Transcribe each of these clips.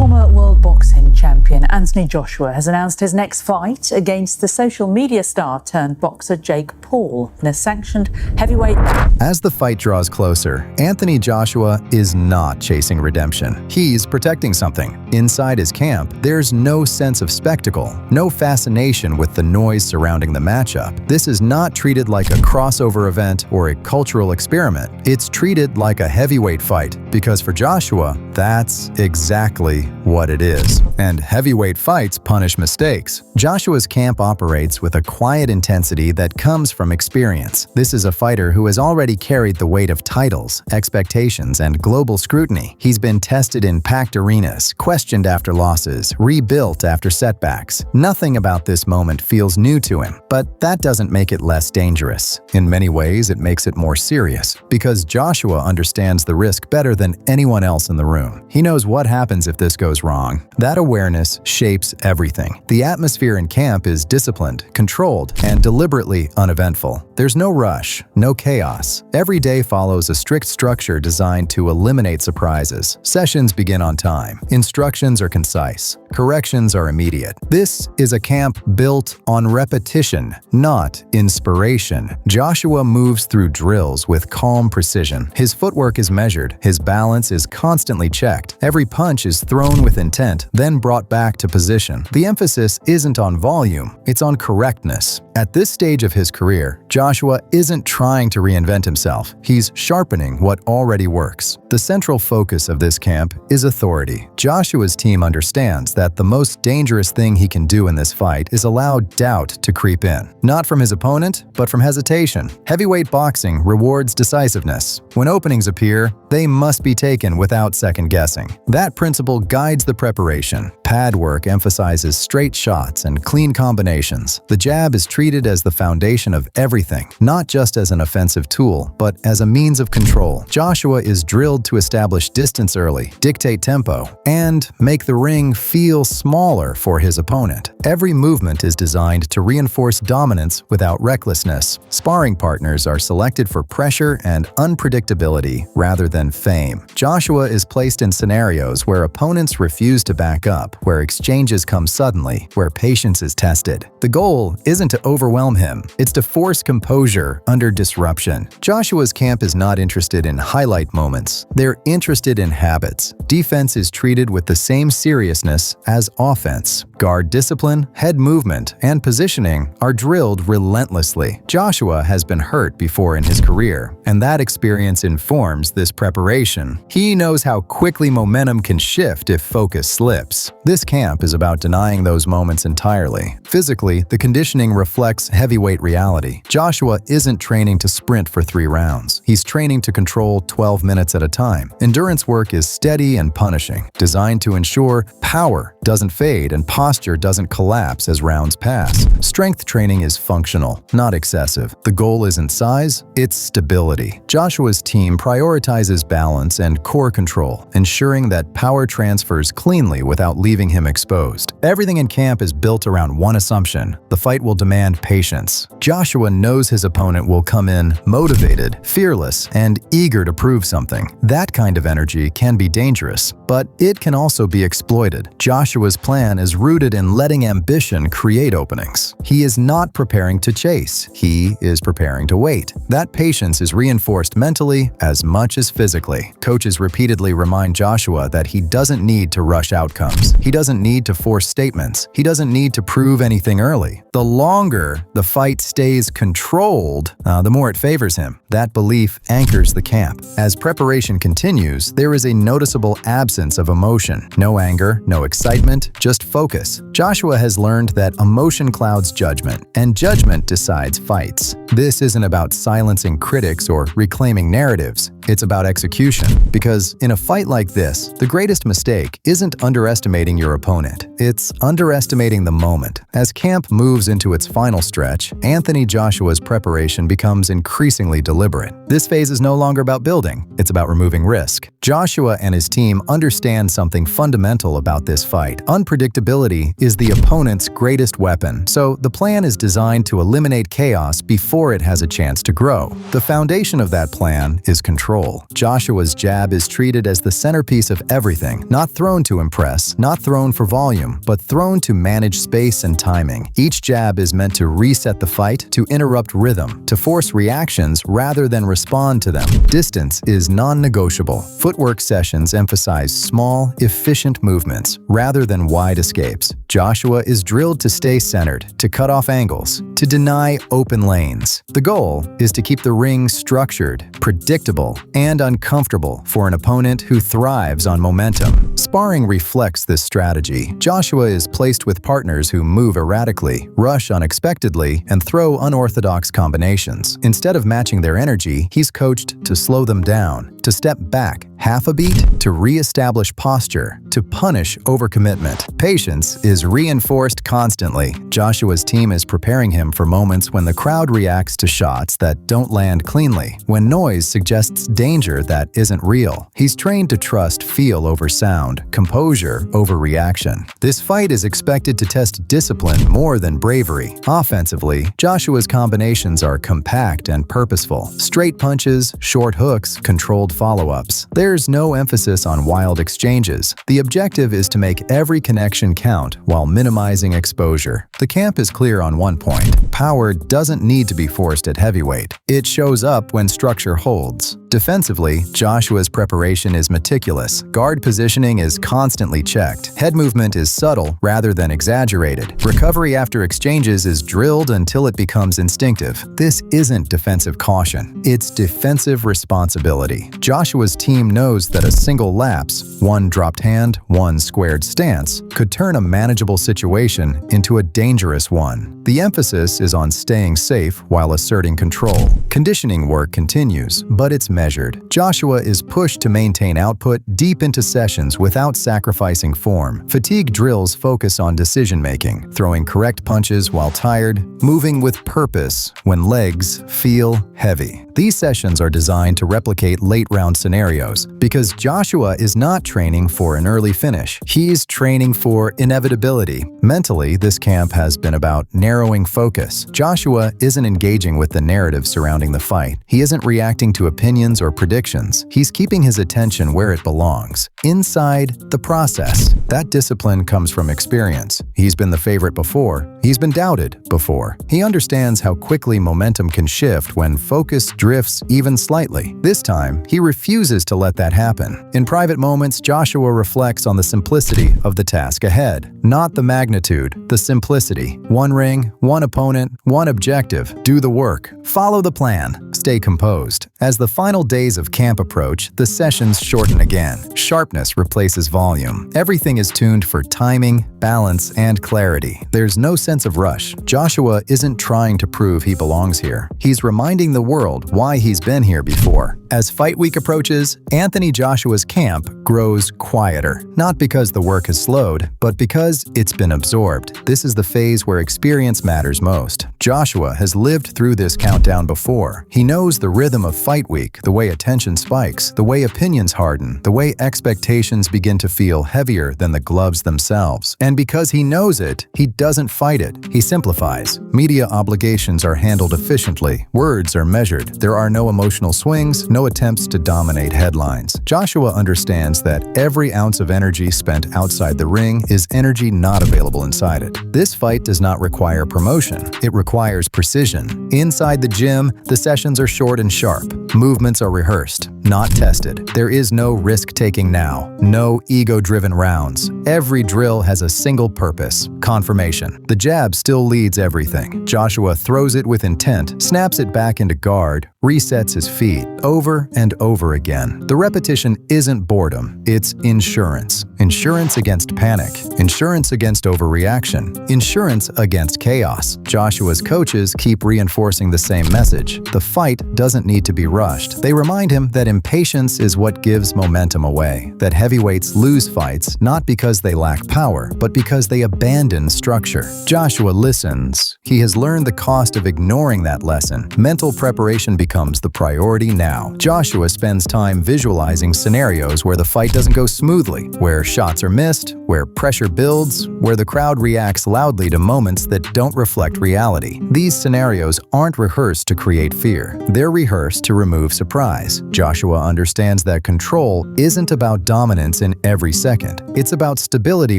Former world boxing champion Anthony Joshua has announced his next fight against the social media star turned boxer Jake Paul in a sanctioned heavyweight bout. As the fight draws closer, Anthony Joshua is not chasing redemption. He's protecting something. Inside his camp, there's no sense of spectacle, no fascination with the noise surrounding the matchup. This is not treated like a crossover event or a cultural experiment. It's treated like a heavyweight fight, because for Joshua, that's exactly what it is. And heavyweight fights punish mistakes. Joshua's camp operates with a quiet intensity that comes from experience. This is a fighter who has already carried the weight of titles, expectations, and global scrutiny. He's been tested in packed arenas, questioned after losses, rebuilt after setbacks. Nothing about this moment feels new to him, but that doesn't make it less dangerous. In many ways, it makes it more serious, because Joshua understands the risk better than anyone else in the room. He knows what happens if this goes wrong. That awareness shapes everything. The atmosphere in camp is disciplined, controlled, and deliberately uneventful. There's no rush, no chaos. Every day follows a strict structure designed to eliminate surprises. Sessions begin on time. Instructions are concise. Corrections are immediate. This is a camp built on repetition, not inspiration. Joshua moves through drills with calm precision. His footwork is measured. His balance is constantly checked. Every punch is thrown with intent, then brought back to position. The emphasis isn't on volume, it's on correctness. At this stage of his career, Joshua isn't trying to reinvent himself. He's sharpening what already works. The central focus of this camp is authority. Joshua's team understands that the most dangerous thing he can do in this fight is allow doubt to creep in. Not from his opponent, but from hesitation. Heavyweight boxing rewards decisiveness. When openings appear, they must be taken without second guessing. That principle guides the preparation. Pad work emphasizes straight shots and clean combinations. The jab is treated as the foundation of everything, not just as an offensive tool, but as a means of control. Joshua is drilled to establish distance early, dictate tempo, and make the ring feel smaller for his opponent. Every movement is designed to reinforce dominance without recklessness. Sparring partners are selected for pressure and unpredictability rather than fame. Joshua is placed in scenarios where opponents refuse to back up, where exchanges come suddenly, where patience is tested. The goal isn't to overwhelm him, it's to force composure under disruption. Joshua's camp is not interested in highlight moments. They're interested in habits. Defense is treated with the same seriousness as offense. Guard discipline, head movement, and positioning are drilled relentlessly. Joshua has been hurt before in his career, and that experience informs this preparation. He knows how quickly momentum can shift if focus slips. This camp is about denying those moments entirely. Physically, the conditioning reflects heavyweight reality. Joshua isn't training to sprint for 3 rounds. He's training to control 12 minutes at a time. Endurance work is steady and punishing, designed to ensure power doesn't fade and posture doesn't collapse as rounds pass. Strength training is functional, not excessive. The goal isn't size, it's stability. Joshua's team prioritizes balance and core control, ensuring that power transfers cleanly without leaving him exposed. Everything in camp is built around one assumption: the fight will demand patience. Joshua knows his opponent will come in motivated, fearless, and eager to prove something. That kind of energy can be dangerous, but it can also be exploited. Joshua's plan is rooted in letting ambition create openings. He is not preparing to chase, he is preparing to wait. That patience is reinforced mentally as much as physically. Coaches repeatedly remind Joshua that he doesn't need to rush outcomes. He doesn't need to force statements. He doesn't need to prove anything early. The longer the fight stays controlled, the more it favors him. That belief anchors the camp. As preparation continues, there is a noticeable absence of emotion. No anger, no excitement, just focus. Joshua has learned that emotion clouds judgment, and judgment decides fights. This isn't about silencing critics or reclaiming narratives. It's about execution. Because in a fight like this, the greatest mistake isn't underestimating your opponent. It's underestimating the moment. As camp moves into its final stretch, Anthony Joshua's preparation becomes increasingly deliberate. This phase is no longer about building, it's about removing risk. Joshua and his team understand something fundamental about this fight. Unpredictability is the opponent's greatest weapon, so the plan is designed to eliminate chaos before it has a chance to grow. The foundation of that plan is control. control. Joshua's jab is treated as the centerpiece of everything, not thrown to impress, not thrown for volume, but thrown to manage space and timing. Each jab is meant to reset the fight, to interrupt rhythm, to force reactions rather than respond to them. Distance is non-negotiable. Footwork sessions emphasize small, efficient movements rather than wide escapes. Joshua is drilled to stay centered, to cut off angles, to deny open lanes. The goal is to keep the ring structured, predictable, and uncomfortable for an opponent who thrives on momentum. Sparring reflects this strategy. Joshua is placed with partners who move erratically, rush unexpectedly, and throw unorthodox combinations. Instead of matching their energy, he's coached to slow them down, to step back half a beat, to re-establish posture, to punish overcommitment. Patience is reinforced constantly. Joshua's team is preparing him for moments when the crowd reacts to shots that don't land cleanly, when noise suggests danger that isn't real. He's trained to trust feel over sound, composure over reaction. This fight is expected to test discipline more than bravery. Offensively, Joshua's combinations are compact and purposeful. Straight punches, short hooks, controlled follow-ups. There's no emphasis on wild exchanges. The objective is to make every connection count while minimizing exposure. The camp is clear on one point. Power doesn't need to be forced at heavyweight. It shows up when structure holds. Defensively, Joshua's preparation is meticulous. Guard positioning is constantly checked. Head movement is subtle rather than exaggerated. Recovery after exchanges is drilled until it becomes instinctive. This isn't defensive caution. It's defensive responsibility. Joshua's team knows that a single lapse, one dropped hand, one squared stance, could turn a manageable situation into a dangerous one. The emphasis is on staying safe while asserting control. Conditioning work continues, but it's measured. Joshua is pushed to maintain output deep into sessions without sacrificing form. Fatigue drills focus on decision-making, throwing correct punches while tired, moving with purpose when legs feel heavy. These sessions are designed to replicate late-round scenarios because Joshua is not training for an early finish. He's training for inevitability. Mentally, this camp has been about narrowing focus. Joshua isn't engaging with the narrative surrounding the fight. He isn't reacting to opinions or predictions. He's keeping his attention where it belongs, inside the process. That discipline comes from experience. He's been the favorite before. He's been doubted before. He understands how quickly momentum can shift when focus drifts even slightly. This time, he refuses to let that happen. In private moments, Joshua reflects on the simplicity of the task ahead. Not the magnitude, the simplicity. One ring, one opponent, one objective. Do the work. Follow the plan. Stay composed. As the final days of camp approach, the sessions shorten again. Sharpness replaces volume. Everything is tuned for timing, balance, and clarity. There's no sense of rush. Joshua isn't trying to prove he belongs here. He's reminding the world why he's been here before. As fight week approaches, Anthony Joshua's camp grows quieter. Not because the work has slowed, but because it's been absorbed. This is the phase where experience matters most. Joshua has lived through this countdown before. He knows the rhythm of fight week, the way attention spikes, the way opinions harden, the way expectations begin to feel heavier than the gloves themselves. And because he knows it, he doesn't fight it. He simplifies. Media obligations are handled efficiently. Words are measured. There are no emotional swings, no attempts to dominate headlines. Joshua understands that every ounce of energy spent outside the ring is energy not available inside it. This fight does not require promotion. It requires precision. Inside the gym, the sessions are short and sharp. Movements are rehearsed, not tested. There is no risk-taking now. No ego-driven rounds. Every drill has a single purpose: confirmation. The jab still leads everything. Joshua throws it with intent, snaps it back into guard, resets his feet over and over again. The repetition isn't boredom, it's insurance. Insurance against panic, insurance against overreaction, insurance against chaos. Joshua's coaches keep reinforcing the same message. The fight doesn't need to be rushed. They remind him that impatience is what gives momentum away, that heavyweights lose fights not because they lack power, but because they abandon structure. Joshua listens. He has learned the cost of ignoring that lesson. Mental preparation becomes the priority now. Joshua spends time visualizing scenarios where the fight doesn't go smoothly, where shots are missed, where pressure builds, where the crowd reacts loudly to moments that don't reflect reality. These scenarios aren't rehearsed to create fear. They're rehearsed to remove surprise. Joshua understands that control isn't about dominance in every second. It's about stability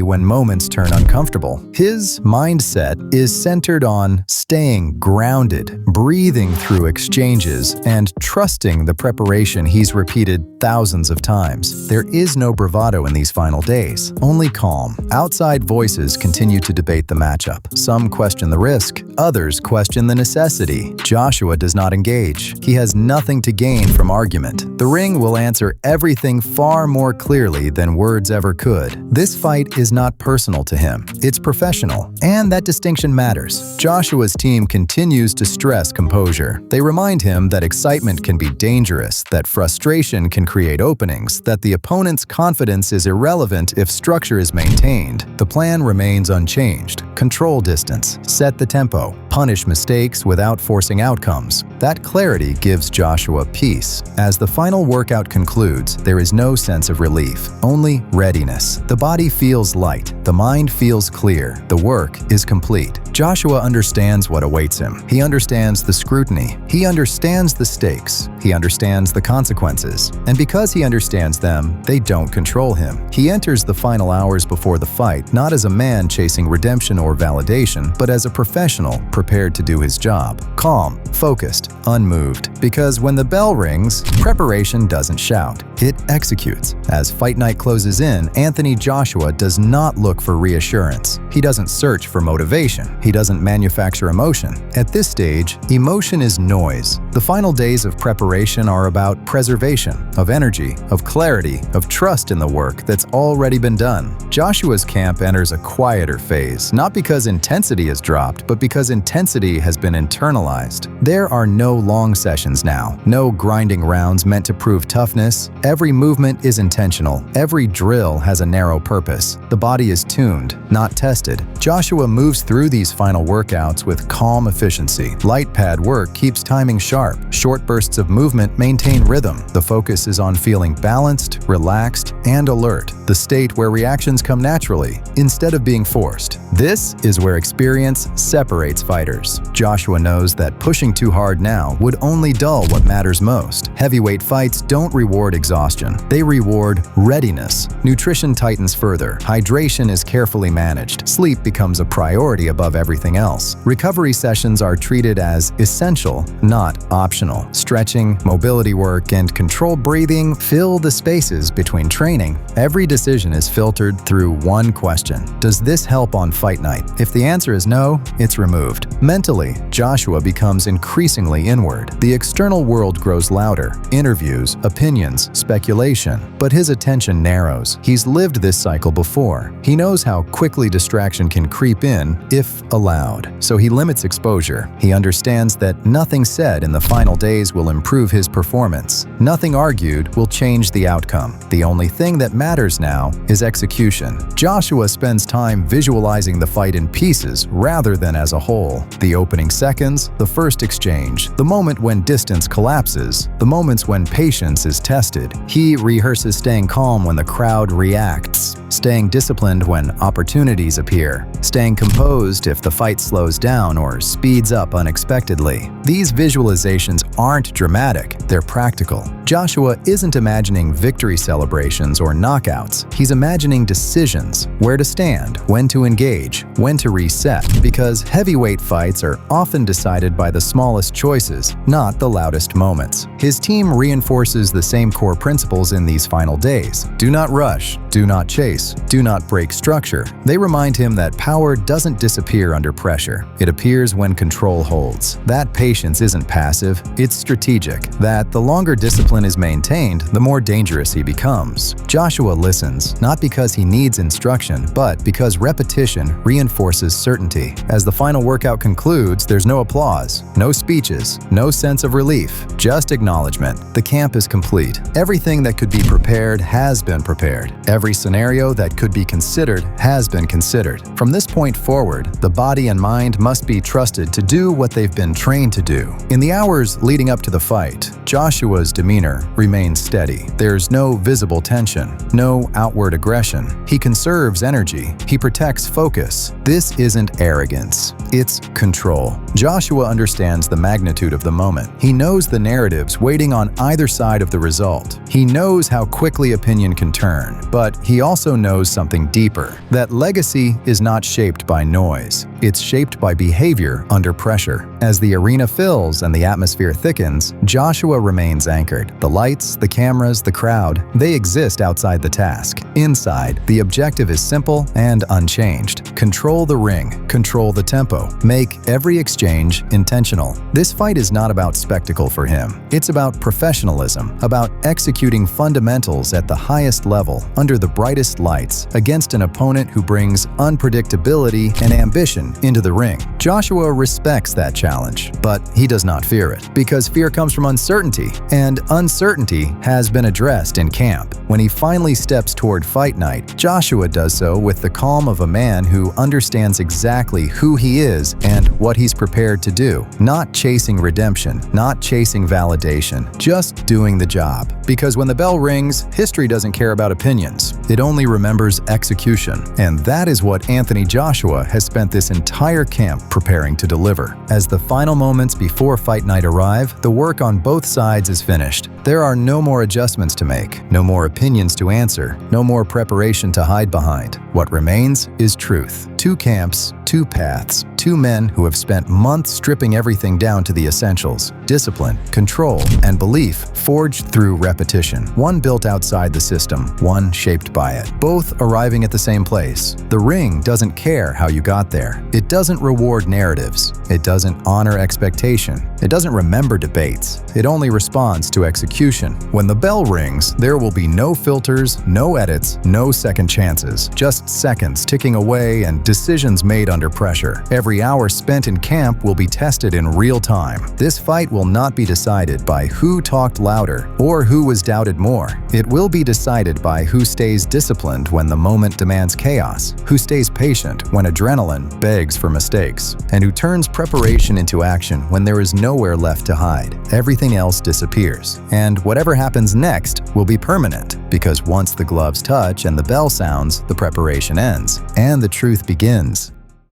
when moments turn uncomfortable. His mindset is centered on staying grounded, breathing through exchanges, and trusting the preparation he's repeated thousands of times. There is no bravado in these final days, only calm. Outside voices continue to debate the matchup. Some question the risk, others question the necessity. Joshua does not engage. He has nothing to gain from argument. The ring will answer everything far more clearly than words ever could. This fight is not personal to him. It's professional, and that distinction matters. Joshua's team continues to stress composure. They remind him that excitement can be dangerous, that frustration can create openings, that the opponent's confidence is irrelevant if structure is maintained. The plan remains unchanged. Control distance, set the tempo, punish mistakes without forcing outcomes. That clarity gives Joshua peace. As the final workout concludes, there is no sense of relief, only readiness. The body feels light, the mind feels clear, the work is complete. Joshua understands what awaits him. He understands the scrutiny. He understands the stakes. He understands the consequences. And because he understands them, they don't control him. He enters the final hours before the fight not as a man chasing redemption or validation, but as a professional prepared to do his job. Calm, focused, unmoved. Because when the bell rings, preparation doesn't shout. It executes. As fight night closes in, Anthony Joshua does not look for reassurance. He doesn't search for motivation. He doesn't manufacture emotion. At this stage, emotion is noise. The final days of preparation are about preservation, of energy, of clarity, of trust in the work that's already been done. Joshua's camp enters a quieter phase, not because intensity has dropped, but because intensity has been internalized. There are no long sessions now, no grinding rounds meant to prove toughness. Every movement is intentional. Every drill has a narrow purpose. The body is tuned, not tested. Joshua moves through these final workouts with calm efficiency. Light pad work keeps timing sharp. Short bursts of movement maintain rhythm. The focus is on feeling balanced, relaxed, and alert. The state where reactions come naturally, instead of being forced. This is where experience separates fighters. Joshua knows that pushing too hard now would only dull what matters most. Heavyweight fights don't reward exhaustion. They reward readiness. Nutrition tightens further. Hydration is carefully managed. Sleep becomes a priority above everything else. Recovery sessions are treated as essential, not optional. Stretching, mobility work, and controlled breathing fill the spaces between training. Every decision is filtered through one question: does this help on fight night? If the answer is no, it's removed. Mentally, Joshua becomes increasingly inward. The external world grows louder: interviews, opinions, speculation. But his attention narrows. He's lived this cycle before. He knows how quickly distraction can creep in if allowed. So he limits exposure. He understands that nothing said in the final days will improve his performance. Nothing argued will change the outcome. The only thing that matters now is execution. Joshua spends time visualizing the fight in pieces rather than as a whole. The opening seconds, the first exchange, the moment when distance collapses, the moments when patience is tested. He rehearses staying calm when the crowd reacts, staying disciplined when opportunities appear, staying composed if the fight slows down or speeds up unexpectedly. These visualizations aren't dramatic, they're practical. Joshua isn't imagining victory celebrations or knockouts. He's imagining decisions: where to stand, when to engage, when to reset. Because heavyweight fights are often decided by the smallest choices, not the loudest moments. His team reinforces the same core principles in these final days. Do not rush, do not chase, do not break structure. They remind him that power doesn't disappear under pressure. It appears when control holds. That patience isn't passive, it's strategic. That the longer discipline is maintained, the more dangerous he becomes. Joshua listens, not because he needs instruction, but because repetition reinforces certainty. As the final workout concludes, there's no applause, no speeches, no sense of relief, just acknowledgement. The camp is complete. Everything that could be prepared has been prepared. Every scenario scenario that could be considered has been considered. From this point forward, the body and mind must be trusted to do what they've been trained to do. In the hours leading up to the fight, Joshua's demeanor remains steady. There's no visible tension, no outward aggression. He conserves energy. He protects focus. This isn't arrogance. It's control. Joshua understands the magnitude of the moment. He knows the narratives waiting on either side of the result. He knows how quickly opinion can turn, but he also knows something deeper, that legacy is not shaped by noise. It's shaped by behavior under pressure. As the arena fills and the atmosphere thickens, Joshua remains anchored. The lights, the cameras, the crowd, they exist outside the task. Inside, the objective is simple and unchanged. Control the ring, control the tempo, make every exchange intentional. This fight is not about spectacle for him. It's about professionalism, about executing fundamentals at the highest level, under the brightest lights, against an opponent who brings unpredictability and ambition into the ring. Joshua respects that challenge, but he does not fear it, because fear comes from uncertainty, and uncertainty has been addressed in camp. When he finally steps toward fight night, Joshua does so with the calm of a man who understands exactly who he is and what he's prepared to do. Not chasing redemption, not chasing validation, just doing the job. Because when the bell rings, history doesn't care about opinions. It only remembers execution. And that is what Anthony Joshua has spent this entire camp preparing to deliver. As the final moments before fight night arrive, the work on both sides is finished. There are no more adjustments to make, no more opinions to answer, no more preparation to hide behind. What remains is truth. Two camps, two paths, two men who have spent months stripping everything down to the essentials: discipline, control, and belief forged through repetition. One built outside the system, one shaped by it. Both arriving at the same place. The ring doesn't care how you got there. It doesn't reward narratives. It doesn't honor expectation. It doesn't remember debates. It only responds to execution. When the bell rings, there will be no filters, no edits, no second chances. Just seconds ticking away and decisions made under pressure. Every hour spent in camp will be tested in real time. This fight will not be decided by who talked louder or who was doubted more. It will be decided by who stays disciplined when the moment demands chaos, who stays patient when adrenaline begs for mistakes, and who turns preparation into action when there is nowhere left to hide. Everything else disappears, and whatever happens next will be permanent, because once the gloves touch and the bell sounds, the preparation ends, and the truth begins.